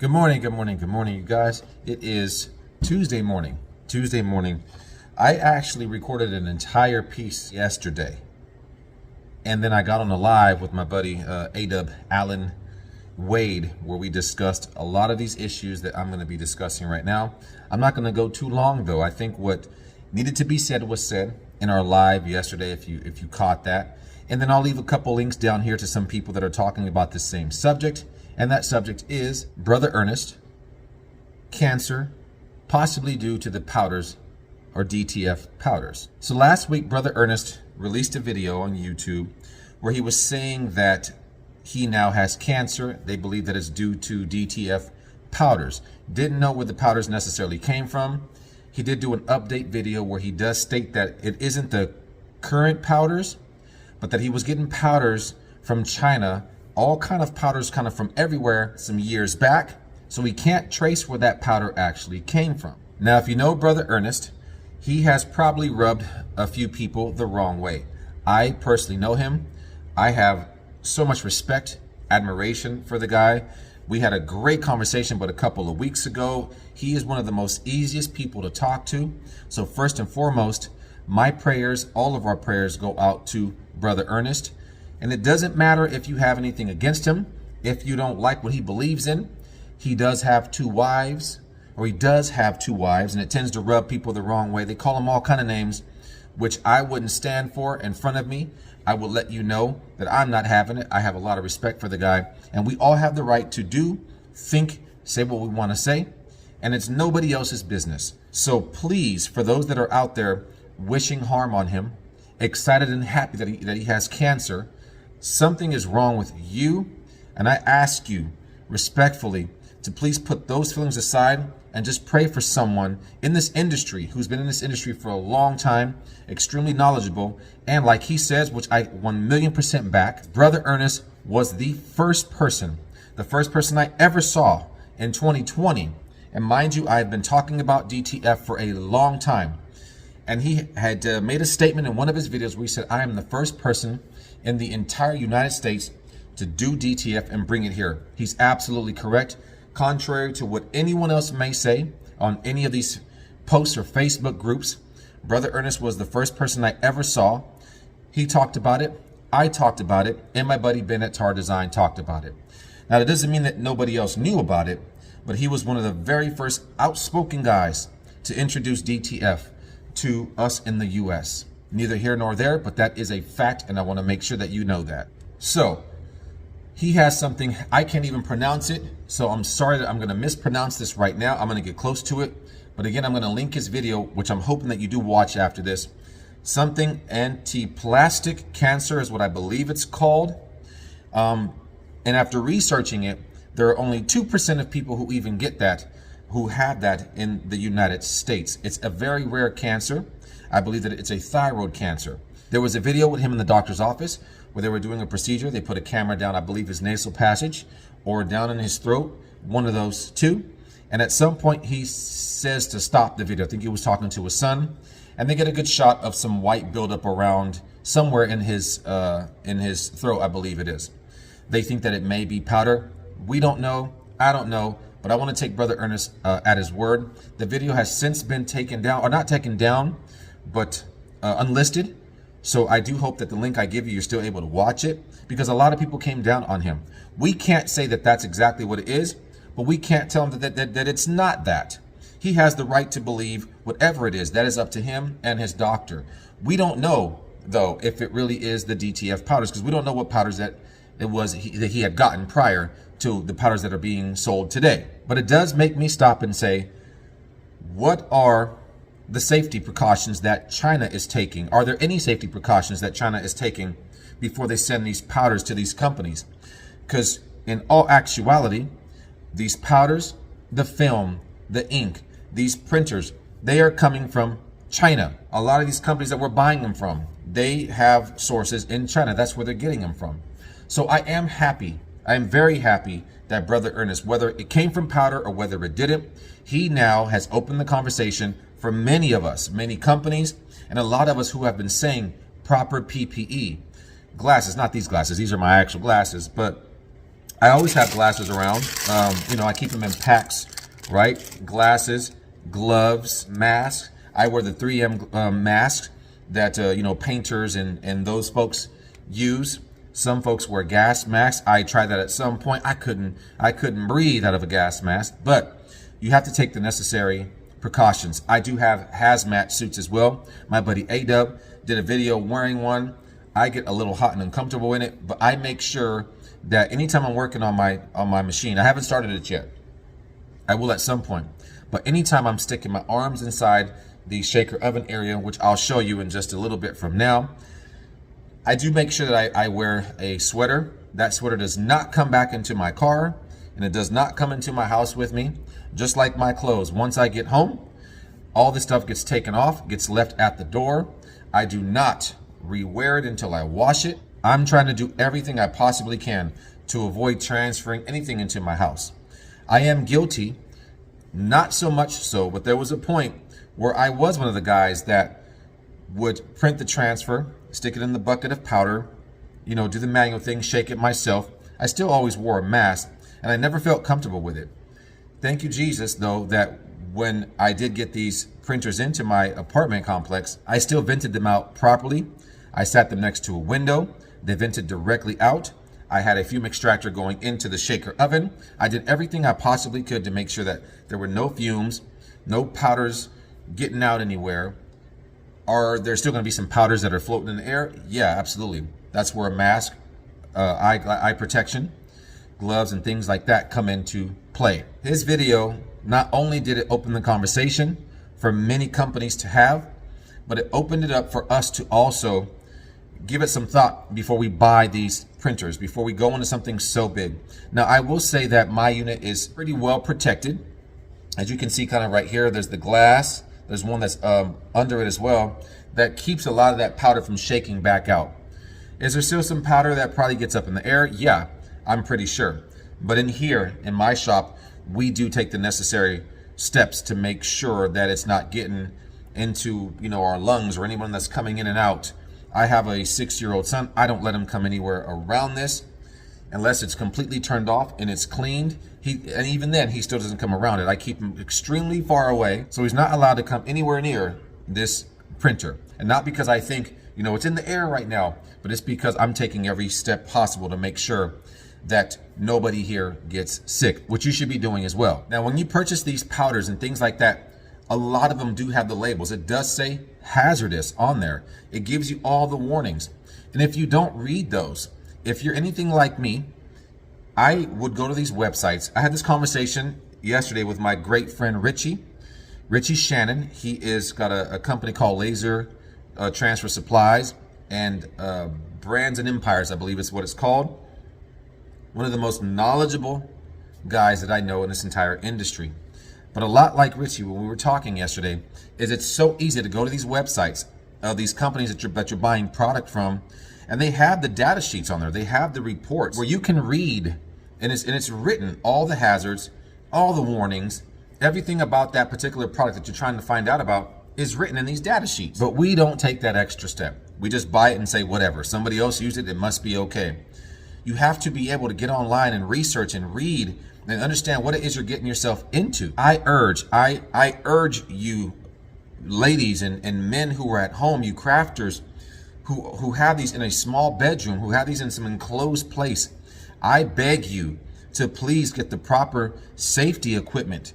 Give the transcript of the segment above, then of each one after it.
Good morning, you guys. It is Tuesday morning. I actually recorded an entire piece yesterday. And then I got on a live with my buddy, A-Dub Alan Wade, where we discussed a lot of these issues that I'm going to be discussing right now. I'm not going to go too long, though. I think what needed to be said was said in our live yesterday, if you caught that. And then I'll leave a couple links down here to some people that are talking about the same subject. And that subject is Brother Earnest Cancer, possibly due to the powders or DTF powders. So last week, Brother Earnest released a video on YouTube where he was saying that he now has cancer. They believe that it's due to DTF powders. Didn't know where the powders necessarily came from. He did do an update video where he does state that it isn't the current powders, but that he was getting powders from China, all kind of powders kind of from everywhere some years back. So we can't trace where that powder actually came from. Now, if you know Brother Earnest, he has probably rubbed a few people the wrong way. I personally know him. I have so much respect, admiration for the guy. We had a great conversation but a couple of weeks ago. He is one of the most easiest people to talk to. So first and foremost, my prayers, all of our prayers go out to Brother Earnest. And it doesn't matter if you have anything against him, if you don't like what he believes in. He does have two wives, and it tends to rub people the wrong way. They call him all kind of names, which I wouldn't stand for in front of me. I will let you know that I'm not having it. I have a lot of respect for the guy, and we all have the right to do, think, say what we want to say, and it's nobody else's business. So please, for those that are out there wishing harm on him, excited and happy that he has cancer, something is wrong with you, and I ask you respectfully to please put those feelings aside and just pray for someone in this industry who's been in this industry for a long time, extremely knowledgeable, and like he says, which I 1,000,000% back, Brother Earnest was the first person I ever saw in 2020. And mind you, I've been talking about DTF for a long time. And he had made a statement in one of his videos where he said, I am the first person in the entire United States to do DTF and bring it here. He's absolutely correct. Contrary to what anyone else may say on any of these posts or Facebook groups, Brother Earnest was the first person I ever saw. He talked about it, I talked about it, and my buddy Ben at Tar Design talked about it. Now, that doesn't mean that nobody else knew about it, but he was one of the very first outspoken guys to introduce DTF to us in the US. Neither here nor there, but that is a fact, and I want to make sure that you know that. So he has something, I can't even pronounce it, so I'm sorry that I'm going to mispronounce this right now. I'm going to get close to it, but again, I'm going to link his video, which I'm hoping that you do watch after this. Something Anaplastic Cancer is what I believe it's called. And after researching it, there are only 2% of people who even get that, who have that in the United States. It's a very rare cancer. I believe that it's a thyroid cancer. There was a video with him in the doctor's office where they were doing a procedure. They put a camera down, I believe his nasal passage or down in his throat, one of those two. And at some point he says to stop the video. I think he was talking to his son, and they get a good shot of some white buildup around somewhere in his throat, I believe it is. They think that it may be powder. We don't know. I don't know. But I want to take Brother Earnest at his word. The video has since been taken down, or not taken down, but unlisted. So I do hope that the link I give you, you're still able to watch it, because a lot of people came down on him. We can't say that that's exactly what it is, but we can't tell him that it's not that. He has the right to believe whatever it is. That is up to him and his doctor. We don't know, though, if it really is the DTF powders, because we don't know what powders that he had gotten prior to the powders that are being sold today. But it does make me stop and say, what are the safety precautions that China is taking? Are there any safety precautions that China is taking before they send these powders to these companies? Because in all actuality, these powders, the film, the ink, these printers, they are coming from China. A lot of these companies that we're buying them from, they have sources in China. That's where they're getting them from. So I am happy. I am very happy that Brother Earnest, whether it came from powder or whether it didn't, he now has opened the conversation for many of us, many companies, and a lot of us who have been saying proper PPE. Glasses, not these glasses, these are my actual glasses, but I always have glasses around. You know, I keep them in packs, right? Glasses, gloves, masks. I wear the 3M masks that, you know, painters and those folks use. Some folks wear gas masks. I tried that at some point. I couldn't breathe out of a gas mask, but you have to take the necessary precautions. I do have hazmat suits as well. My buddy A-Dub did a video wearing one. I get a little hot and uncomfortable in it, but I make sure that anytime I'm working on my machine, I haven't started it yet. I will at some point, but anytime I'm sticking my arms inside the shaker oven area, which I'll show you in just a little bit from now, I do make sure that I wear a sweater. That sweater does not come back into my car, and it does not come into my house with me. Just like my clothes, once I get home, all this stuff gets taken off, gets left at the door. I do not rewear it until I wash it. I'm trying to do everything I possibly can to avoid transferring anything into my house. I am guilty, not so much so, but there was a point where I was one of the guys that would print the transfer, stick it in the bucket of powder, you know, do the manual thing, shake it myself. I still always wore a mask, and I never felt comfortable with it. Thank you, Jesus, though, that when I did get these printers into my apartment complex, I still vented them out properly. I sat them next to a window. They vented directly out. I had a fume extractor going into the shaker oven. I did everything I possibly could to make sure that there were no fumes, no powders getting out anywhere. Are there still going to be some powders that are floating in the air? Yeah, absolutely. That's where a mask, eye protection, gloves, and things like that come into play. His video, not only did it open the conversation for many companies to have, but it opened it up for us to also give it some thought before we buy these printers, before we go into something so big. Now, I will say that my unit is pretty well protected. As you can see kind of right here, there's the glass. There's one that's under it as well that keeps a lot of that powder from shaking back out. Is there still some powder that probably gets up in the air? Yeah, I'm pretty sure. But in here, in my shop, we do take the necessary steps to make sure that it's not getting into, you know, our lungs or anyone that's coming in and out. I have a 6-year-old son. I don't let him come anywhere around this unless it's completely turned off and it's cleaned. And even then, he still doesn't come around it. I keep him extremely far away, so he's not allowed to come anywhere near this printer. And not because I think, you know, it's in the air right now, but it's because I'm taking every step possible to make sure that nobody here gets sick, which you should be doing as well. Now, when you purchase these powders and things like that, a lot of them do have the labels. It does say hazardous on there. It gives you all the warnings. And if you don't read those, if you're anything like me, I would go to these websites. I had this conversation yesterday with my great friend Richie Shannon. He is got a company called Laser Transfer Supplies and Brands and Empires, I believe is what it's called. One of the most knowledgeable guys that I know in this entire industry. But a lot like Richie, when we were talking yesterday, is it's so easy to go to these websites of these companies that you're buying product from, and they have the data sheets on there. They have the reports where you can read, and it's written, all the hazards, all the warnings, everything about that particular product that you're trying to find out about is written in these data sheets. But we don't take that extra step. We just buy it and say, whatever. Somebody else used it, it must be okay. You have to be able to get online and research and read and understand what it is you're getting yourself into. I urge you, ladies and men who are at home, you crafters who have these in a small bedroom, who have these in some enclosed place, I beg you to please get the proper safety equipment.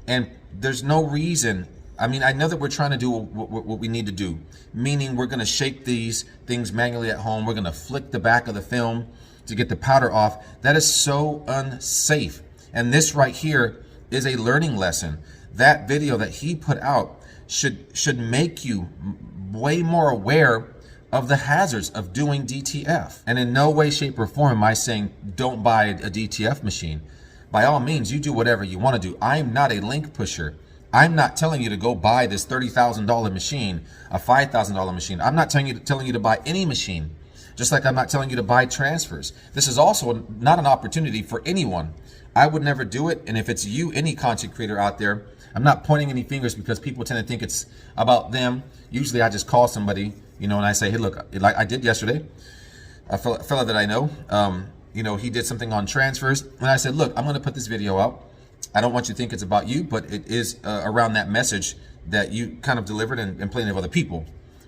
And there's no reason, I mean, I know that we're trying to do what we need to do, meaning we're going to shake these things manually at home. We're going to flick the back of the film to get the powder off. That is so unsafe. And this right here is a learning lesson. That video that he put out should make you way more aware of the hazards of doing DTF. And in no way, shape, or form am I saying don't buy a DTF machine. By all means, you do whatever you want to do. I'm not a link pusher. I'm not telling you to go buy this $30,000 machine, a $5,000 machine. I'm not telling you to buy any machine, just like I'm not telling you to buy transfers. This is also not an opportunity for anyone. I would never do it. And if it's you, any content creator out there, I'm not pointing any fingers because people tend to think it's about them. Usually I just call somebody, you know, and I say, hey, look, like I did yesterday, a fella that I know, you know, he did something on transfers. And I said, look, I'm going to put this video out. I don't want you to think it's about you, but it is around that message that you kind of delivered and plenty of other people.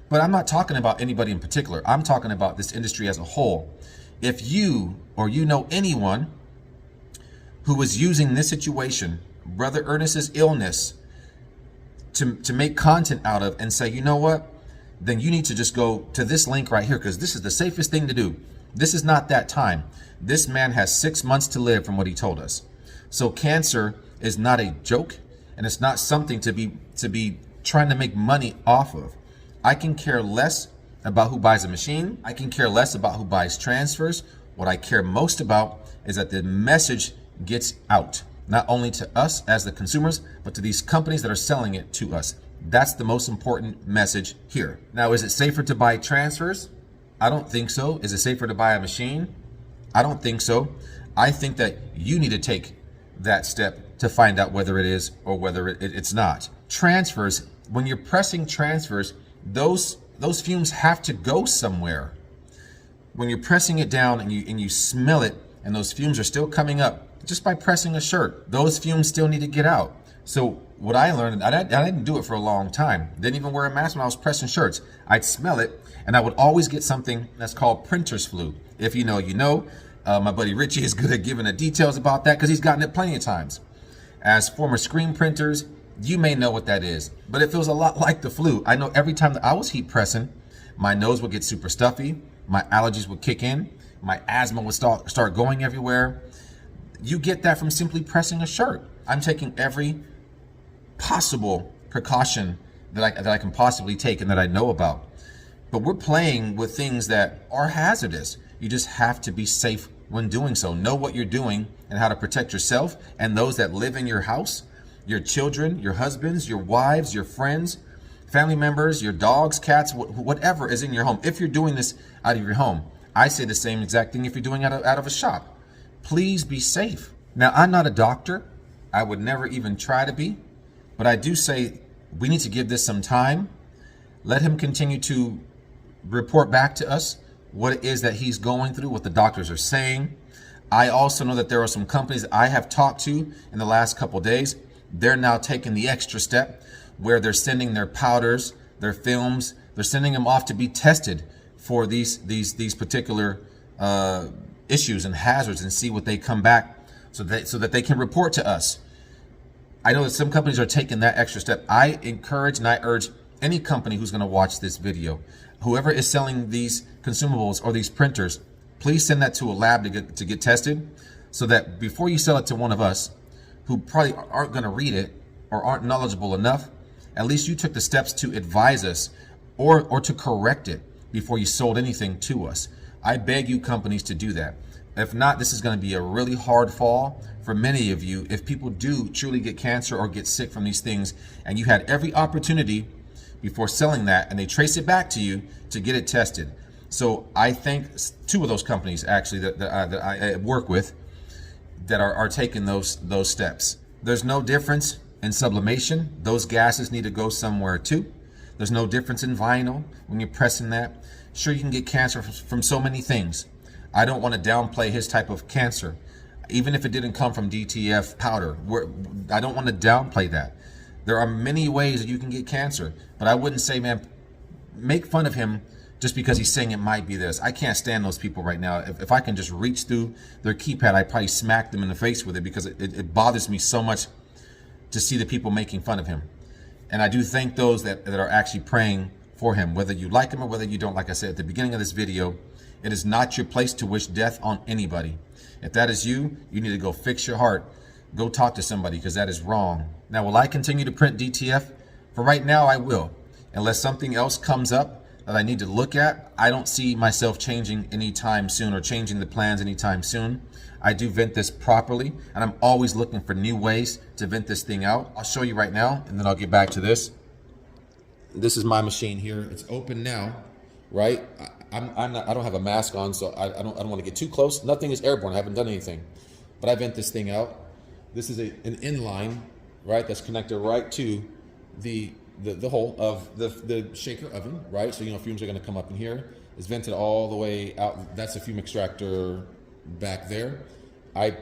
But I'm not talking about anybody in particular. I'm talking about this industry as a whole. If you or you know anyone who was using this situation, Brother Earnest's illness, to make content out of and say, you know what, then you need to just go to this link right here, because this is the safest thing to do. This is not that time. This man has 6 months to live from what he told us. So cancer is not a joke, and it's not something to be trying to make money off of. I can care less about who buys a machine. I can care less about who buys transfers. What I care most about is that the message gets out, not only to us as the consumers, but to these companies that are selling it to us. That's the most important message here. Now, is it safer to buy transfers? I don't think so. Is it safer to buy a machine? I don't think so. I think that you need to take that step to find out whether it is or whether it's not. Transfers, when you're pressing transfers, those fumes have to go somewhere. When you're pressing it down and you smell it and those fumes are still coming up just by pressing a shirt, those fumes still need to get out. So what I learned, I didn't do it for a long time. Didn't even wear a mask when I was pressing shirts. I'd smell it, and I would always get something that's called printer's flu. If you know, you know. My buddy Richie is good at giving the details about that because he's gotten it plenty of times. As former screen printers, you may know what that is, but it feels a lot like the flu. I know every time that I was heat pressing, my nose would get super stuffy, my allergies would kick in, my asthma would start going everywhere. You get that from simply pressing a shirt. I'm taking every possible precaution that I can possibly take and that I know about. But we're playing with things that are hazardous. You just have to be safe when doing so. Know what you're doing and how to protect yourself and those that live in your house, your children, your husbands, your wives, your friends, family members, your dogs, cats, whatever is in your home. If you're doing this out of your home, I say the same exact thing if you're doing it out of a shop. Please be safe. Now, I'm not a doctor. I would never even try to be. But I do say we need to give this some time. Let him continue to report back to us what it is that he's going through, what the doctors are saying. I also know that there are some companies that I have talked to in the last couple of days. They're now taking the extra step where they're sending their powders, their films, they're sending them off to be tested for these particular issues and hazards and see what they come back so that they can report to us. I know that some companies are taking that extra step. I encourage and I urge any company who's going to watch this video, whoever is selling these consumables or these printers, please send that to a lab to get tested so that before you sell it to one of us who probably aren't going to read it or aren't knowledgeable enough, at least you took the steps to advise us or to correct it before you sold anything to us. I beg you companies to do that. If not, this is going to be a really hard fall for many of you if people do truly get cancer or get sick from these things and you had every opportunity before selling that and they trace it back to you to get it tested. So I thank two of those companies actually that I work with that are taking those steps. There's no difference in sublimation. Those gases need to go somewhere too. There's no difference in vinyl when you're pressing that. Sure, you can get cancer from so many things. I don't want to downplay his type of cancer, even if it didn't come from DTF powder. I don't want to downplay that. There are many ways that you can get cancer, but I wouldn't say, man, make fun of him just because he's saying it might be this. I can't stand those people right now. If I can just reach through their keypad, I'd probably smack them in the face with it because it bothers me so much to see the people making fun of him. And I do thank those that are actually praying for him, whether you like him or whether you don't. Like I said at the beginning of this video, it is not your place to wish death on anybody. If that is you, you need to go fix your heart. Go talk to somebody because that is wrong. Now, will I continue to print DTF? For right now, I will. Unless something else comes up that I need to look at, I don't see myself changing anytime soon or changing the plans anytime soon. I do vent this properly, and I'm always looking for new ways to vent this thing out. I'll show you right now, and then I'll get back to this. This is my machine here. It's open now, right? I don't have a mask on, so I don't want to get too close. Nothing is airborne. I haven't done anything, but I vent this thing out. This is an inline, right? That's connected right to the hole of the shaker oven, right? So fumes are going to come up in here. It's vented all the way out. That's a fume extractor back there. I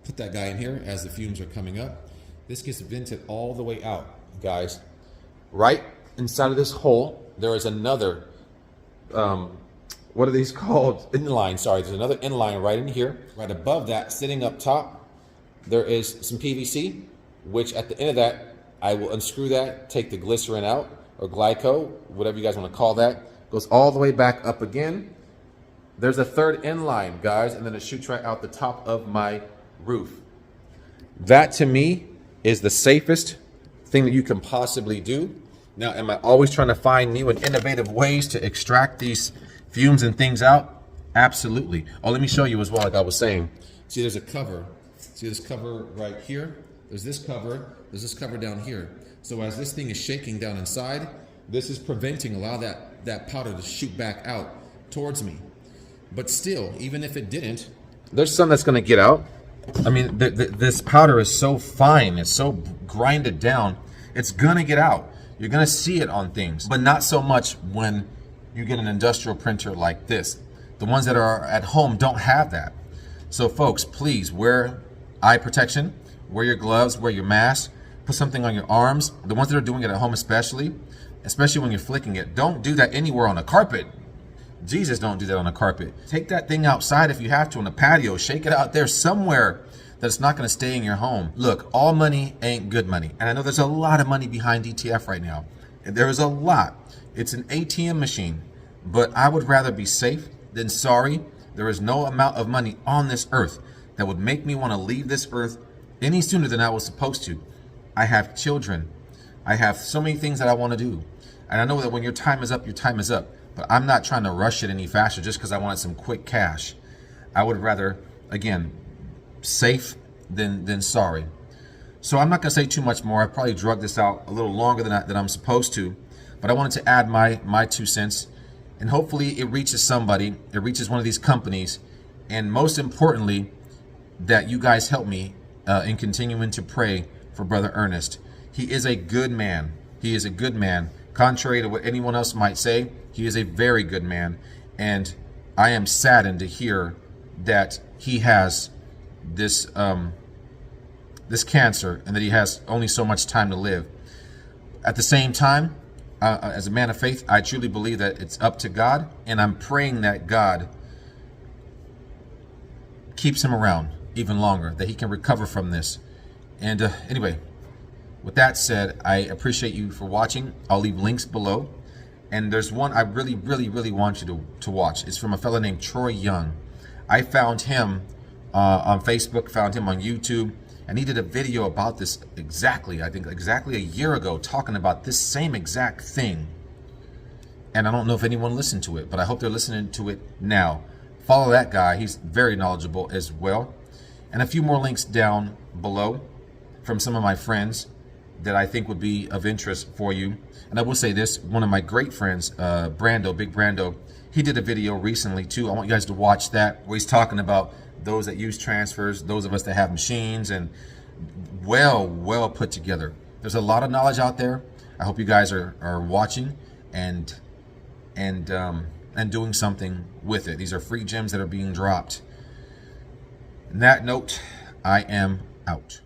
put that guy in here as the fumes are coming up. This gets vented all the way out, guys. Right inside of this hole, there is another, what are these called? Inline, sorry. There's another inline right in here. Right above that, sitting up top, there is some PVC, which at the end of that, I will unscrew that, take the glycerin out, or glyco, whatever you guys want to call that. Goes all the way back up again. There's a third inline, guys, and then it shoots right out the top of my roof. That, to me, is the safest thing that you can possibly do. Now, am I always trying to find new and innovative ways to extract these fumes and things out? Absolutely. Oh, let me show you as well, like I was saying. See, there's a cover. See this cover right here? There's this cover down here. So as this thing is shaking down inside, this is preventing a lot of that powder to shoot back out towards me. But still, even if it didn't, there's some that's gonna get out. I mean, this powder is so fine, it's so grinded down, it's gonna get out. You're gonna see it on things, but not so much when you get an industrial printer like this. The ones that are at home don't have that. So folks, please wear eye protection, wear your gloves, wear your mask, put something on your arms. The ones that are doing it at home especially when you're flicking it, don't do that anywhere on a carpet. Jesus, don't do that on a carpet. Take that thing outside if you have to on the patio. Shake it out there somewhere that's not going to stay in your home. Look, all money ain't good money. And I know there's a lot of money behind DTF right now. There is a lot. It's an ATM machine. But I would rather be safe than sorry. There is no amount of money on this earth that would make me want to leave this earth any sooner than I was supposed to. I have children. I have so many things that I want to do. And I know that when your time is up, your time is up. But I'm not trying to rush it any faster just because I wanted some quick cash. I would rather, again, safe than sorry. So I'm not going to say too much more. I probably drug this out a little longer than I'm supposed to. But I wanted to add my 2 cents. And hopefully it reaches somebody. It reaches one of these companies. And most importantly, that you guys help me in continuing to pray for Brother Earnest. He is a good man. He is a good man. Contrary to what anyone else might say, he is a very good man, and I am saddened to hear that he has this this cancer and that he has only so much time to live. At the same time, as a man of faith, I truly believe that it's up to God, and I'm praying that God keeps him around even longer, that he can recover from this. And anyway, with that said, I appreciate you for watching. I'll leave links below. And there's one I really want you to watch. It's from a fellow named Troy Young. I found him on Facebook, found him on YouTube, and he did a video about this exactly a year ago, talking about this same exact thing. And I don't know if anyone listened to it, but I hope they're listening to it now. Follow that guy. He's very knowledgeable as well. And a few more links down below from some of my friends that I think would be of interest for you. And I will say this, one of my great friends, Brando, Big Brando, he did a video recently too. I want you guys to watch that, where he's talking about those that use transfers, those of us that have machines, and well put together. There's a lot of knowledge out there. I hope you guys are watching and doing something with it. These are free gems that are being dropped. On that note, I am out.